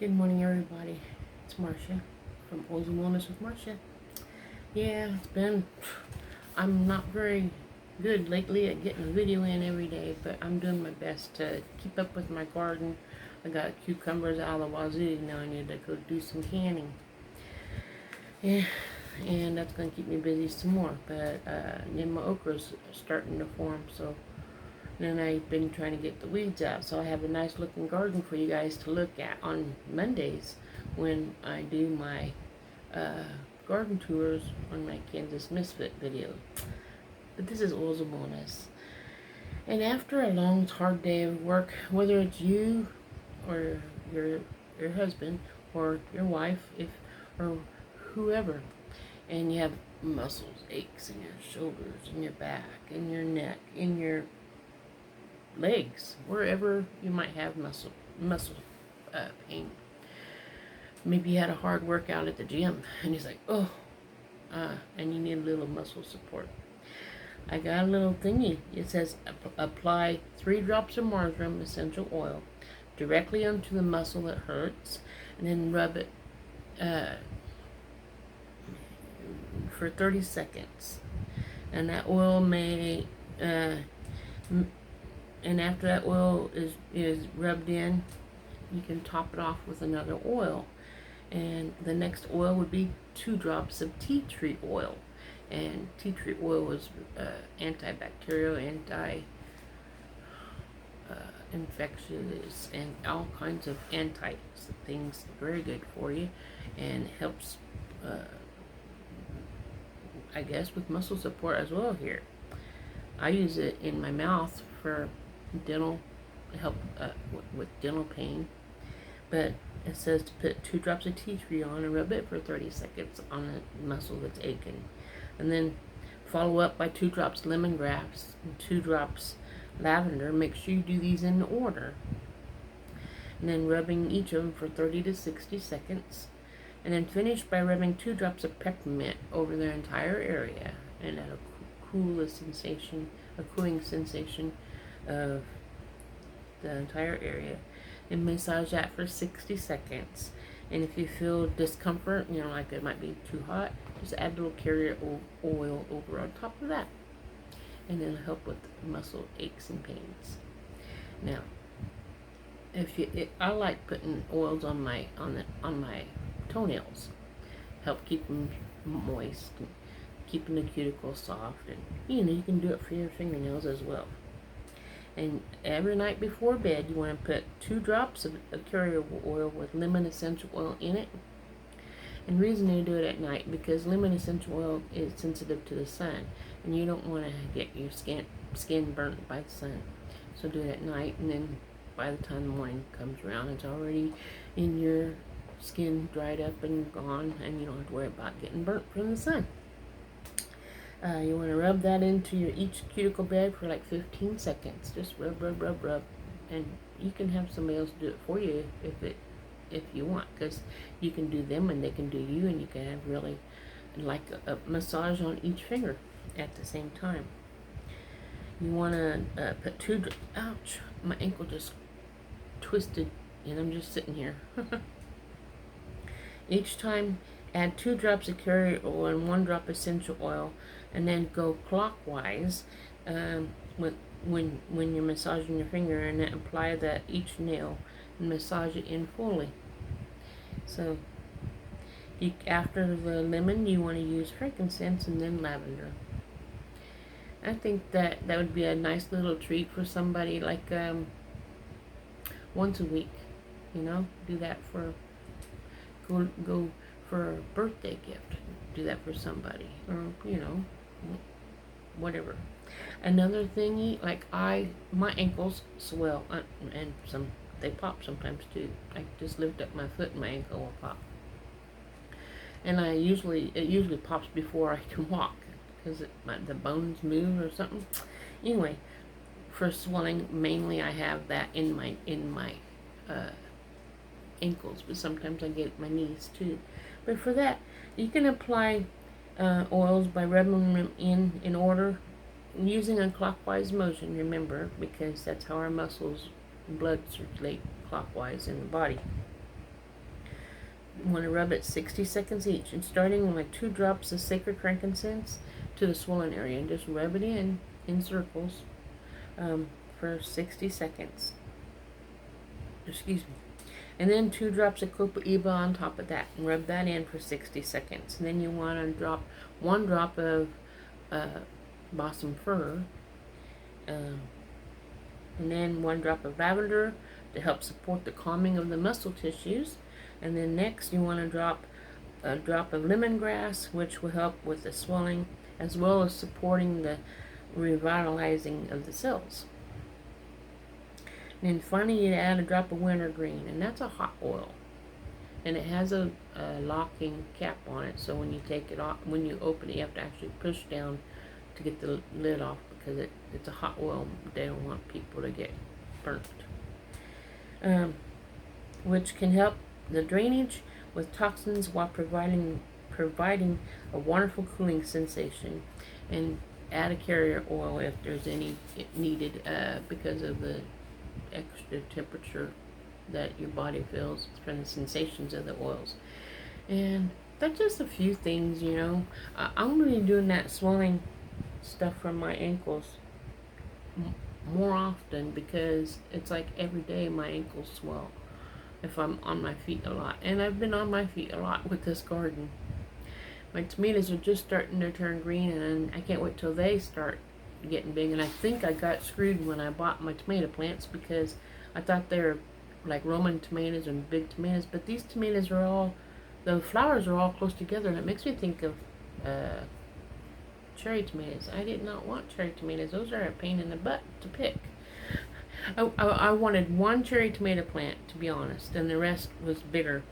Good morning, everybody. It's Marcia from Oils and Wellness with Marcia. Yeah, I'm not very good lately at getting a video in every day, but I'm doing my best to keep up with my garden. I got cucumbers out of the wazoo. Now I need to go do some canning. Yeah, and that's going to keep me busy some more. But then my okra's starting to form, so then I've been trying to get the weeds out, so I have a nice looking garden for you guys to look at on Mondays when I do my garden tours on my Kansas Misfit video. But this is Oils and Wellness. And after a long, hard day of work, whether it's you or your husband or your wife, or whoever, and you have muscles, aches in your shoulders, in your back, in your neck, in your legs, wherever you might have muscle pain. Maybe you had a hard workout at the gym and he's like, and you need a little muscle support. I got a little thingy. It says apply 3 drops of marjoram essential oil directly onto the muscle that hurts, and then rub it for 30 seconds. And that oil may and after that oil is rubbed in, you can top it off with another oil. And the next oil would be 2 drops of tea tree oil. And tea tree oil is antibacterial, infectious, and all kinds of things. Very good for you, and helps, I guess, with muscle support as well here. I use it in my mouth for dental help with dental pain, but it says to put 2 drops of tea tree on and rub it for 30 seconds on a muscle that's aching, and then follow up by 2 drops lemongrass and 2 drops lavender. Make sure you do these in order, and then rubbing each of them for 30 to 60 seconds, and then finish by rubbing 2 drops of peppermint over the entire area, and that'll a cooling sensation of the entire area, and massage that for 60 seconds. And if you feel discomfort, like it might be too hot, just add a little carrier oil over on top of that, and it'll help with muscle aches and pains. Now, I like putting oils on my toenails, help keep them moist, and keeping the cuticle soft, and you can do it for your fingernails as well. And every night before bed, you want to put 2 drops of carrier oil with lemon essential oil in it. And the reason you do it at night, because lemon essential oil is sensitive to the sun, and you don't want to get your skin burnt by the sun. So do it at night, and then by the time the morning comes around, it's already in your skin, dried up and gone, and you don't have to worry about getting burnt from the sun. You want to rub that into each cuticle bed for like 15 seconds. Just rub, and you can have somebody else do it for you if you want, because you can do them and they can do you, and you can have really like a massage on each finger at the same time. You want to put 2. Ouch! My ankle just twisted, and I'm just sitting here. Each time, add 2 drops of carrier oil and 1 drop essential oil, and then go clockwise when you're massaging your finger, and then apply that each nail and massage it in fully. So after the lemon, you want to use frankincense and then lavender. I think that would be a nice little treat for somebody, like once a week. Do that for go for a birthday gift. Do that for somebody, or whatever. Another thingy, like my ankles swell, and they pop sometimes too. I just lift up my foot and my ankle will pop. And it usually pops before I can walk, because the bones move or something. Anyway, for swelling, mainly I have that in my ankles, but sometimes I get it in my knees too. But for that, you can apply oils by rubbing them in order, using a clockwise motion, remember, because that's how our muscles and blood circulate clockwise in the body. You want to rub it 60 seconds each, and starting with like 2 drops of sacred frankincense to the swollen area, and just rub it in circles for 60 seconds. Excuse me. And then 2 drops of Copa on top of that, and rub that in for 60 seconds. And then you want to drop 1 drop of balsam fir, and then 1 drop of lavender to help support the calming of the muscle tissues. And then next you want to drop a drop of lemongrass, which will help with the swelling as well as supporting the revitalizing of the cells. And then finally you add a drop of wintergreen, and that's a hot oil. And it has a locking cap on it, so when you take it off, when you open it, you have to actually push down to get the lid off, because it's a hot oil. They don't want people to get burnt. Which can help the drainage with toxins while providing a wonderful cooling sensation. And add a carrier oil if there's any needed, because of the extra temperature that your body feels from the sensations of the oils. And that's just a few things, you know. I'm going to be doing that swelling stuff from my ankles more often, because it's like every day my ankles swell if I'm on my feet a lot. And I've been on my feet a lot with this garden. My tomatoes are just starting to turn green, and I can't wait till they start getting big. And I think I got screwed when I bought my tomato plants, because I thought they were like Roman tomatoes and big tomatoes, but these tomatoes are all, the flowers are all close together, and it makes me think of cherry tomatoes. I did not want cherry tomatoes. Those are a pain in the butt to pick. I wanted 1 cherry tomato plant, to be honest, and the rest was bigger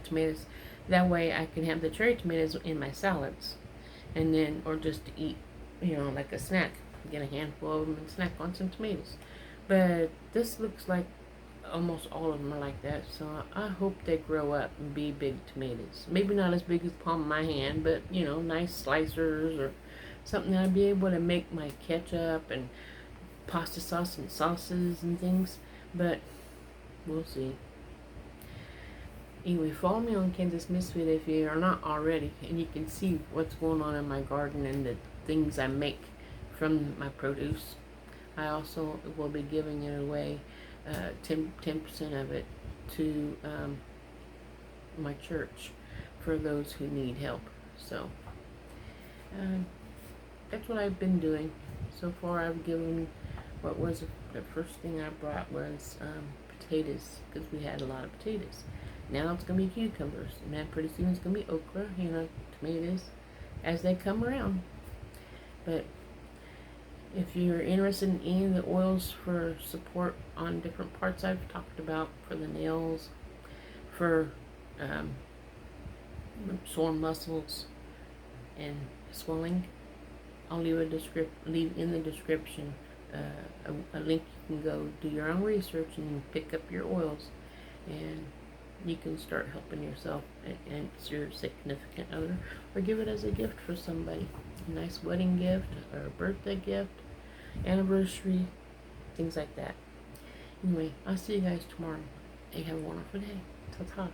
tomatoes. That way I can have the cherry tomatoes in my salads, and then, or just to eat, you know, like a snack. Get a handful of them and snack on some tomatoes. But this looks like almost all of them are like that, so I hope they grow up and be big tomatoes. Maybe not as big as the palm of my hand, but, you know, nice slicers or something that I'd be able to make my ketchup and pasta sauce and sauces and things. But we'll see. Anyway, follow me on Kansas Misfit if you are not already, and you can see what's going on in my garden and the things I make from my produce. I also will be giving it away, 10% of it to my church for those who need help. So that's what I've been doing. So far I've given, what was the first thing I brought was potatoes, because we had a lot of potatoes. Now it's going to be cucumbers, and then pretty soon it's going to be okra, you know, tomatoes, as they come around. But if you're interested in any of the oils for support on different parts I've talked about, for the nails, for sore muscles and swelling, I'll leave in the description a link. You can go do your own research and pick up your oils, and you can start helping yourself and your significant other, or give it as a gift for somebody. A nice wedding gift, or a birthday gift, anniversary, things like that. Anyway, I'll see you guys tomorrow. Hey, have a wonderful day. Ta-ta.